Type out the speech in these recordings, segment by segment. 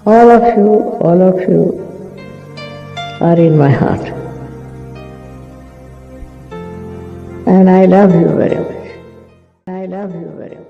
All of you are in my heart. And I love you very much. I love you very much.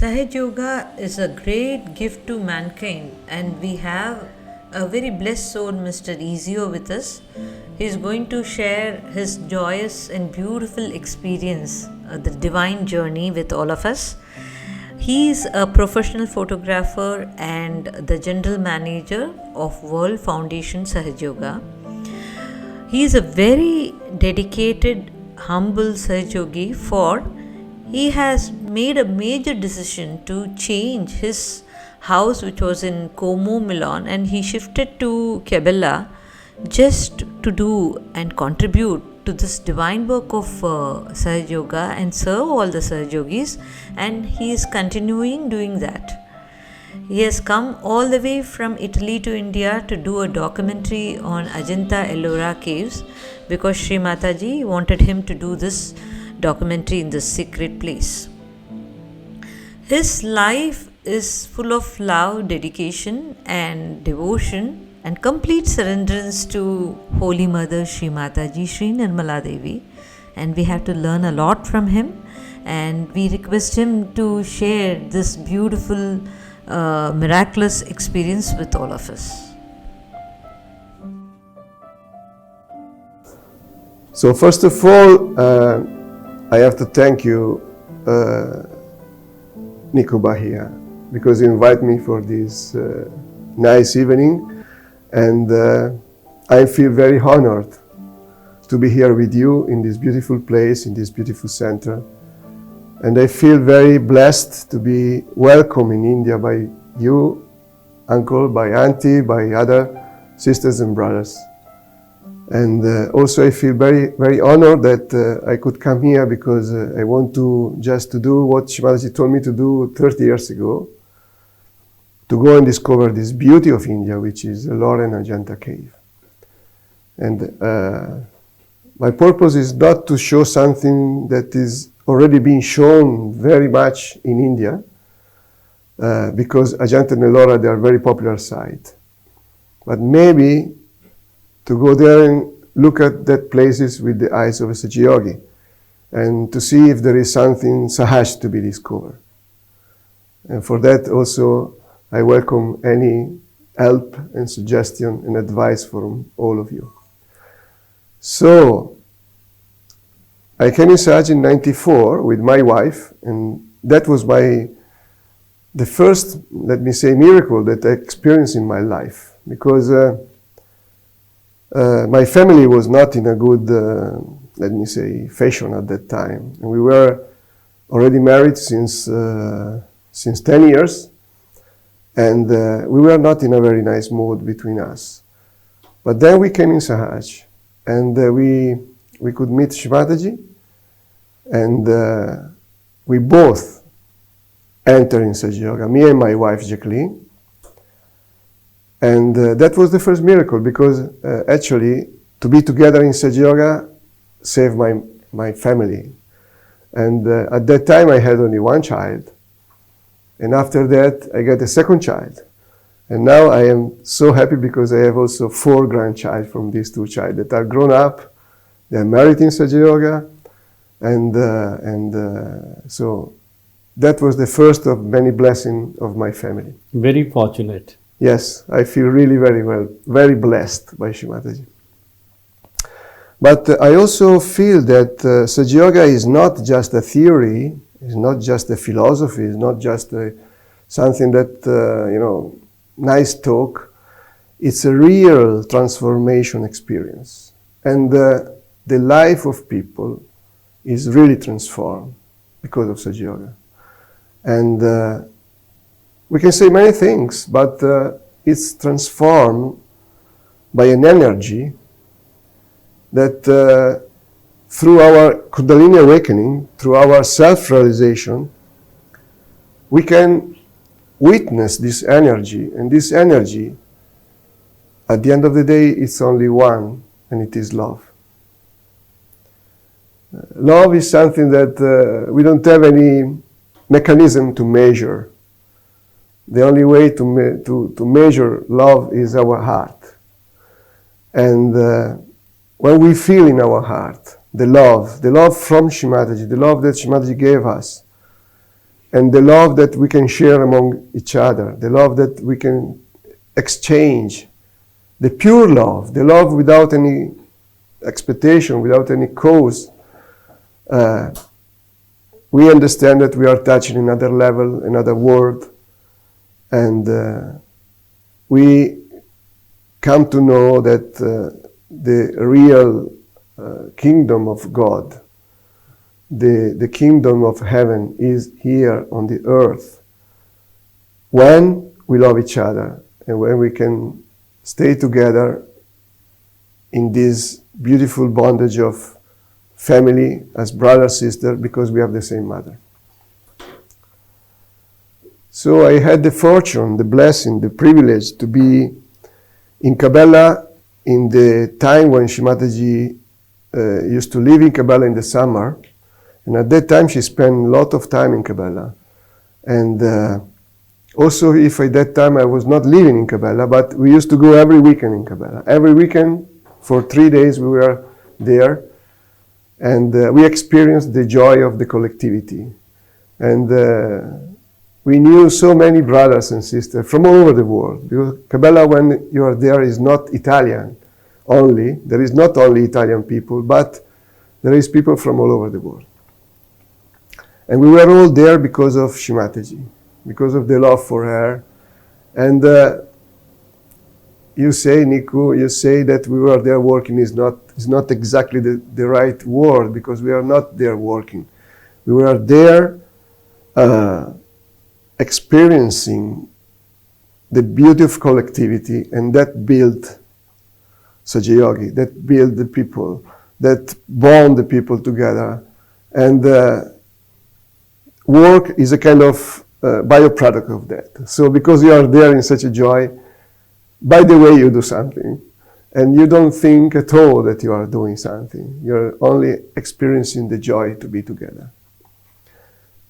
Sahaja Yoga is a great gift to mankind, and we have a very blessed soul, Mr. Ezio, with us. He is going to share his joyous and beautiful experience, the divine journey, with all of us. He is a professional photographer and the general manager of World Foundation Sahaja Yoga. He is a very dedicated, humble Sahaja Yogi, for he has made a major decision to change his house, which was in Como, Milan, and he shifted to Cabella just to do and contribute to this divine work of Sahaja Yoga and serve all the Sahaja Yogis, and he is continuing doing that. He has come all the way from Italy to India to do a documentary on Ajanta Ellora caves, because Shri Mataji wanted him to do this documentary in this secret place. His life is full of love, dedication and devotion and complete surrenderance to Holy Mother Shri Mataji, Shri Nirmala Devi, and we have to learn a lot from him, and we request him to share this beautiful miraculous experience with all of us. So first of all, I have to thank you, Nico Bahia, because you invite me for this nice evening, and I feel very honored to be here with you in this beautiful place, in this beautiful center. And I feel very blessed to be welcomed in India by you, uncle, by auntie, by other sisters and brothers. And also I feel very, very honored that I could come here, because I want to just to do what Shri Mataji told me to do 30 years ago, to go and discover this beauty of India, which is the Loren Ajanta cave. And my purpose is not to show something that is already being shown very much in India, because Ajanta and Ellora, they are very popular site. But maybe to go there and look at that places with the eyes of a Sahaja Yogi, and to see if there is something Sahaja to be discovered. And for that also, I welcome any help and suggestion and advice from all of you. So, I came in Sahaja in '94 with my wife, and that was the first, let me say, miracle that I experienced in my life, because my family was not in a good, let me say, fashion at that time. And we were already married since 10 years, and we were not in a very nice mood between us. But then we came in Sahaja, and we could meet Shri Mataji, and we both entered in Sahaja Yoga, me and my wife Jacqueline. And that was the first miracle, because actually to be together in Sahaja Yoga saved my family. And at that time I had only one child, and after that I got a second child. And now I am so happy, because I have also 4 grandchildren from these 2 children that are grown up, they are married in Sahaja Yoga, and so that was the first of many blessings of my family. Very fortunate. Yes, I feel really very well, very blessed by Shri Mataji. But I also feel that Sahaja Yoga is not just a theory, it's not just a philosophy, it's not just something that, nice talk. It's a real transformation experience. And the life of people is really transformed because of Sahaja Yoga. And we can say many things, but it's transformed by an energy that through our Kundalini awakening, through our self-realization, we can witness this energy. And this energy, at the end of the day, it's only one, and it is love. Love is something that we don't have any mechanism to measure. The only way to measure love is our heart. And when we feel in our heart the love from Shri Mataji, the love that Shri Mataji gave us, and the love that we can share among each other, the love that we can exchange, the pure love, the love without any expectation, without any cause, we understand that we are touching another level, another world, and we come to know that the real kingdom of God, the kingdom of heaven is here on the earth when we love each other and when we can stay together in this beautiful bondage of family as brother, sister, because we have the same mother. So I had the fortune, the blessing, the privilege to be in Cabela in the time when Shri Mataji used to live in Cabela in the summer. And at that time she spent a lot of time in Cabela. And also if at that time I was not living in Cabela, but we used to go every weekend in Cabela. Every weekend for 3 days we were there. And we experienced the joy of the collectivity. And we knew so many brothers and sisters from all over the world. Because Cabela, when you are there, is not Italian only. There is not only Italian people, but there is people from all over the world. And we were all there because of Shri Mataji, because of the love for her. And you say, Niku, you say that we were there working is not exactly the right word, because we are not there working. We were there experiencing the beauty of collectivity, and that built Sahaja Yogi, that built the people, that bond the people together. And work is a kind of bioproduct of that. So because you are there in such a joy, by the way you do something, and you don't think at all that you are doing something. You're only experiencing the joy to be together.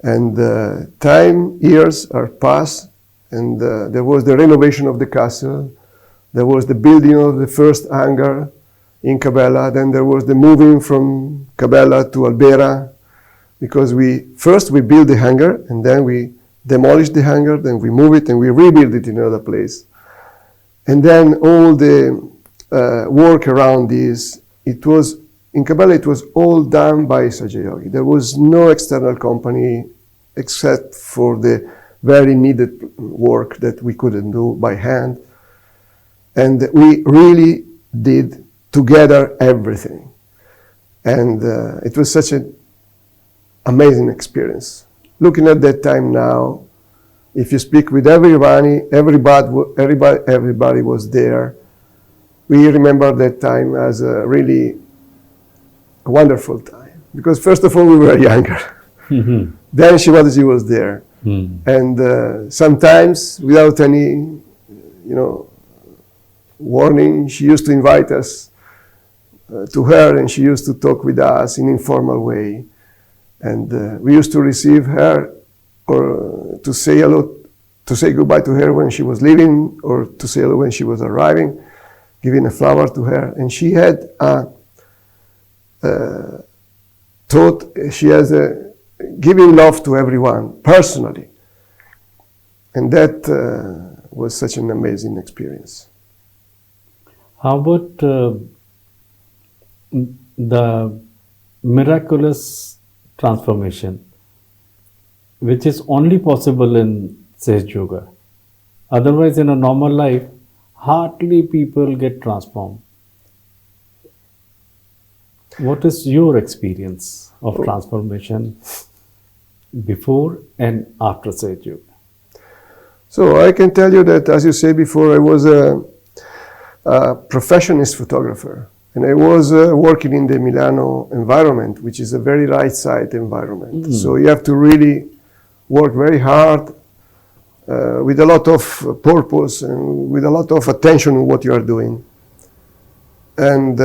And years are passed, and there was the renovation of the castle, there was the building of the first hangar in Cabela, then there was the moving from Cabela to Albera, because we built the hangar, and then we demolished the hangar, then we move it, and we rebuild it in another place. And then all the work around this, in Cabela, it was all done by Sahaja Yogi. There was no external company except for the very needed work that we couldn't do by hand. And we really did together everything. And it was such an amazing experience. Looking at that time now, if you speak with everybody was there. We remember that time as a really wonderful time. Because first of all, we were younger. Mm-hmm. Then Shri Mataji was there. Mm. And sometimes, without any, warning, she used to invite us to her, and she used to talk with us in an informal way. And we used to receive her, or to say hello, to say goodbye to her when she was leaving, or to say hello when she was arriving, giving a flower to her. And she had giving love to everyone, personally. And that was such an amazing experience. How about the miraculous transformation, which is only possible in Sage Yoga. Otherwise, in a normal life, hardly people get transformed. What is your experience of transformation before and after Sage Yoga? So I can tell you that, as you said before, I was a professionist photographer, and I was working in the Milano environment, which is a very right side environment. So you have to really work very hard with a lot of purpose and with a lot of attention on what you are doing. And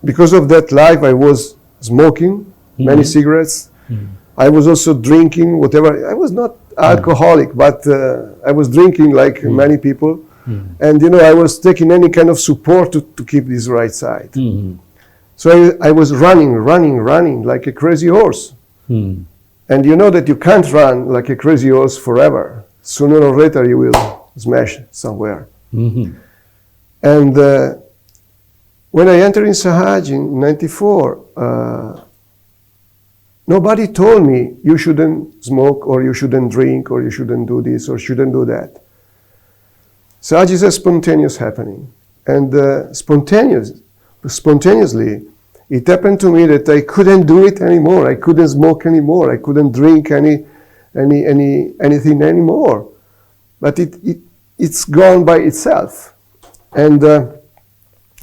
because of that life, I was smoking many cigarettes. I was also drinking whatever. I was not alcoholic, but I was drinking like many people. And I was taking any kind of support to keep this right side. So I was running like a crazy horse. And you know that you can't run like a crazy horse forever. Sooner or later you will smash somewhere. And when I entered in Sahaja in 94, nobody told me you shouldn't smoke or you shouldn't drink or you shouldn't do this or shouldn't do that. Sahaja is a spontaneous happening. And spontaneously, it happened to me that I couldn't do it anymore. I couldn't smoke anymore. I couldn't drink anything anymore. But it's gone by itself. And I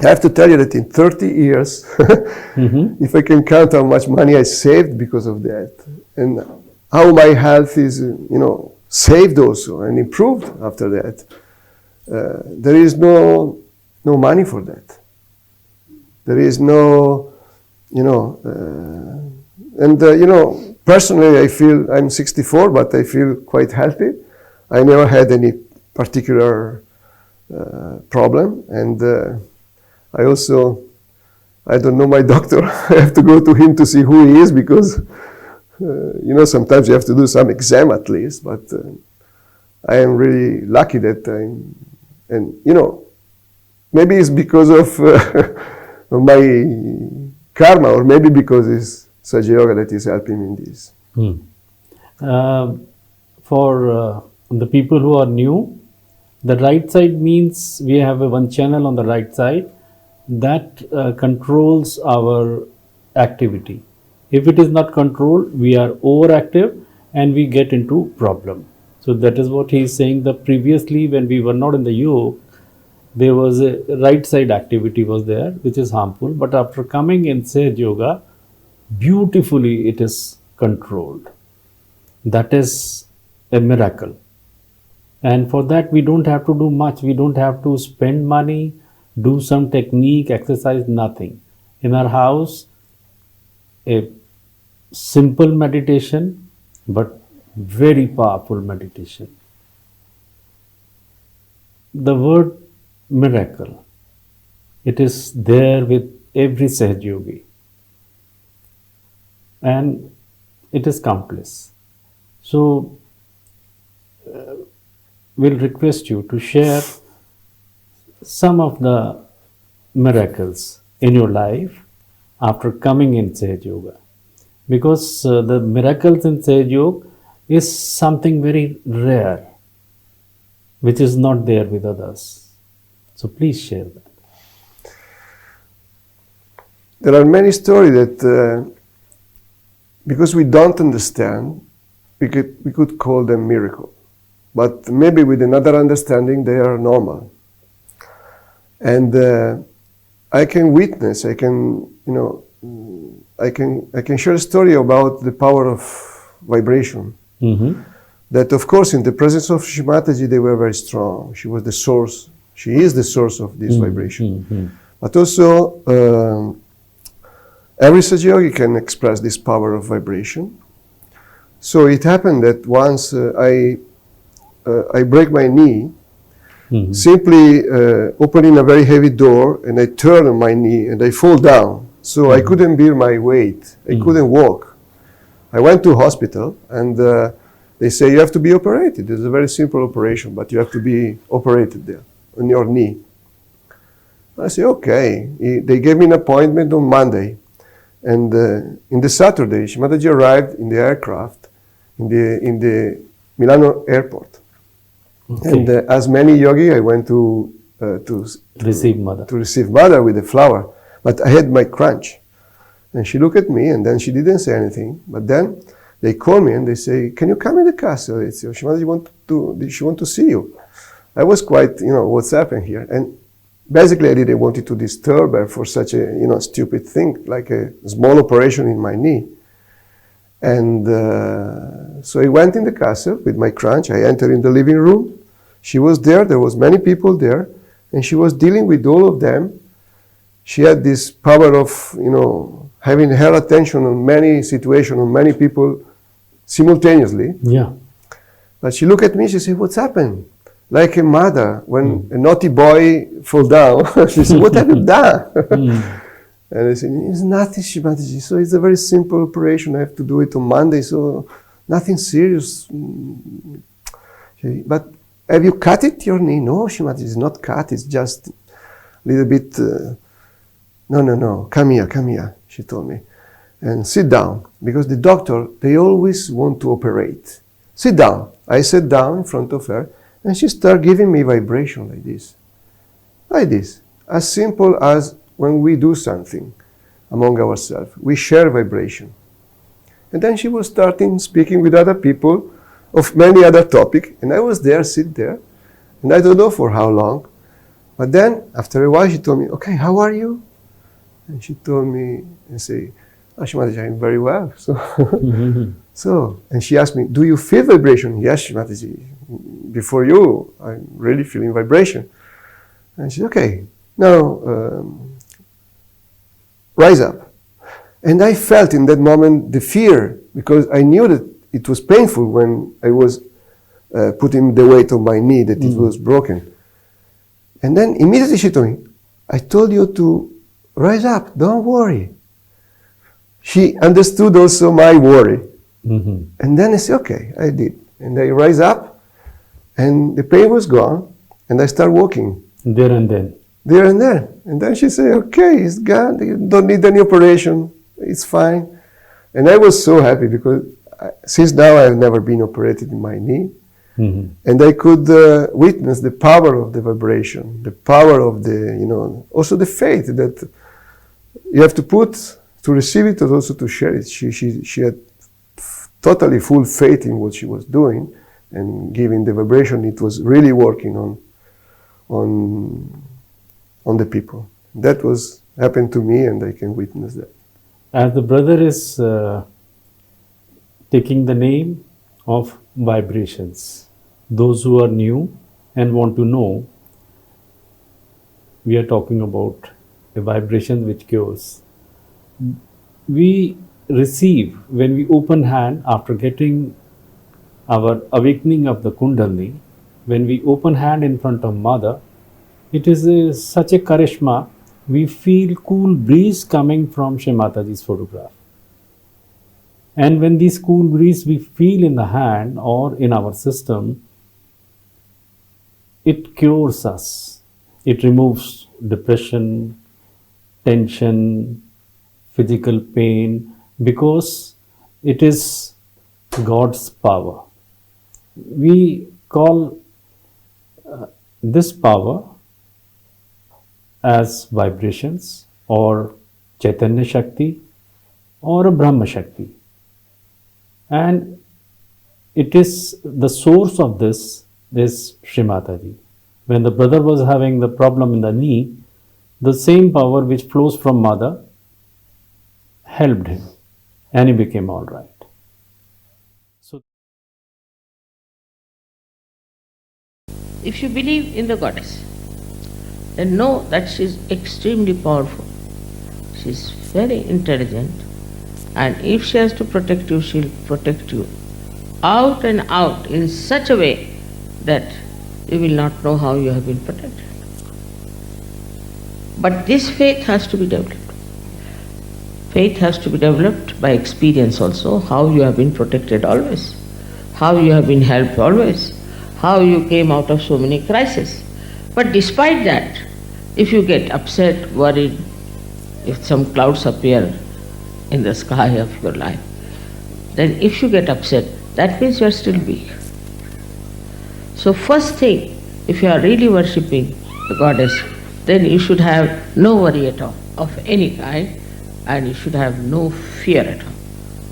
have to tell you that in 30 years, if I can count how much money I saved because of that, and how my health is, saved also and improved after that, there is no money for that. There is no, personally I feel I'm 64, but I feel quite healthy. I never had any particular problem, and I don't know my doctor. I have to go to him to see who he is because, sometimes you have to do some exam at least, but I am really lucky that maybe it's because of my karma, or maybe because it's Sahaja Yoga that is helping me in this. For the people who are new, the right side means we have one channel on the right side that controls our activity. If it is not controlled, we are overactive and we get into problem. So that is what he is saying, that previously when we were not in the yoga, there was a right side activity was there, which is harmful. But after coming in Sahaja Yoga, beautifully it is controlled. That is a miracle. And for that, we don't have to do much. We don't have to spend money, do some technique, exercise, nothing. In our house, a simple meditation, but very powerful meditation. The word miracle, it is there with every Sahaja Yogi. And it is countless. So, we'll request you to share some of the miracles in your life after coming in Sahaja Yoga. Because the miracles in Sahaja Yoga is something very rare, which is not there with others. So please share that. There are many stories that, because we don't understand, we could call them miracle. But maybe with another understanding, they are normal. And I can witness, I can share a story about the power of vibration. That, of course, in the presence of Shri Mataji, they were very strong. She was the source. She is the source of this vibration. But also, every Sahaja Yogi can express this power of vibration. So it happened that once I break my knee, simply opening a very heavy door, and I turn on my knee and I fall down. So I couldn't bear my weight. I couldn't walk. I went to hospital, and they say you have to be operated. It's a very simple operation, but you have to be operated there on your knee. I said, okay. They gave me an appointment on Monday. And in the Saturday, Shri Mataji arrived in the aircraft in the Milano airport. Okay. And as many yogi, I went to Receive mother. to receive mother with a flower. But I had my crunch. And she looked at me, and then she didn't say anything. But then they call me and they say, can you come in the castle? Ezio? Shri Mataji she want to see you. I was quite, what's happened here? And basically, I didn't want to disturb her for such a, stupid thing, like a small operation in my knee. And so I went in the castle with my crunch. I entered in the living room. She was there. There was many people there. And she was dealing with all of them. She had this power of, having her attention on many situations, on many people simultaneously. Yeah. But she looked at me, she said, what's happened? Like a mother, when a naughty boy fall down, she said, what have you done? And I said, it's nothing, Shri Mataji. So it's a very simple operation. I have to do it on Monday, so nothing serious. But have you cut it, your knee? No, Shri Mataji, it's not cut. It's just a little bit, no, come here, she told me. And sit down, because the doctor, they always want to operate. Sit down. I sat down in front of her, and she started giving me vibration like this. As simple as when we do something among ourselves. We share vibration. And then she was starting speaking with other people of many other topics, and I was there, sit there, and I don't know for how long. But then, after a while, she told me, okay, how are you? And she told me, and say, Shri Mataji, I'm very well. So, and she asked me, do you feel vibration? Yes, Shri Mataji. Before you, I'm really feeling vibration. And she said, okay, now rise up. And I felt in that moment the fear, because I knew that it was painful when I was putting the weight on my knee, that it was broken. And then immediately she told me, I told you to rise up, don't worry. She understood also my worry. And then I said, okay, I did. And I rise up, and the pain was gone, and I start walking. There and then. There and then. And then she said, okay, it's gone, you don't need any operation, it's fine. And I was so happy, because since now I've never been operated in my knee, and I could witness the power of the vibration, the power of the, also the faith that you have to put to receive it, and also to share it. She had totally full faith in what she was doing, and giving the vibration, it was really working on the people. That was happened to me, and I can witness that. As the brother is taking the name of vibrations, those who are new and want to know, we are talking about a vibration which cures. We receive, when we open hand after getting our awakening of the Kundalini, when we open hand in front of Mother, it is such a charisma. We feel cool breeze coming from Shri Mataji's photograph. And when this cool breeze we feel in the hand or in our system, it cures us. It removes depression, tension, physical pain, because it is God's power. We call this power as vibrations, or Chaitanya Shakti, or a Brahma Shakti. And it is the source of this is Shri Mataji. When the brother was having the problem in the knee, the same power which flows from Mother helped him, and he became all right. So, if you believe in the goddess, then know that she is extremely powerful. She is very intelligent, and if she has to protect you, she will protect you out and out in such a way that you will not know how you have been protected. But this faith has to be developed. Faith has to be developed by experience also, how you have been protected always, how you have been helped always, how you came out of so many crises. But despite that, If you get upset, worried, if some clouds appear in the sky of your life, then if you get upset, that means you are still weak. So first thing, if you are really worshipping the goddess, then you should have no worry at all of any kind, and you should have no fear at all.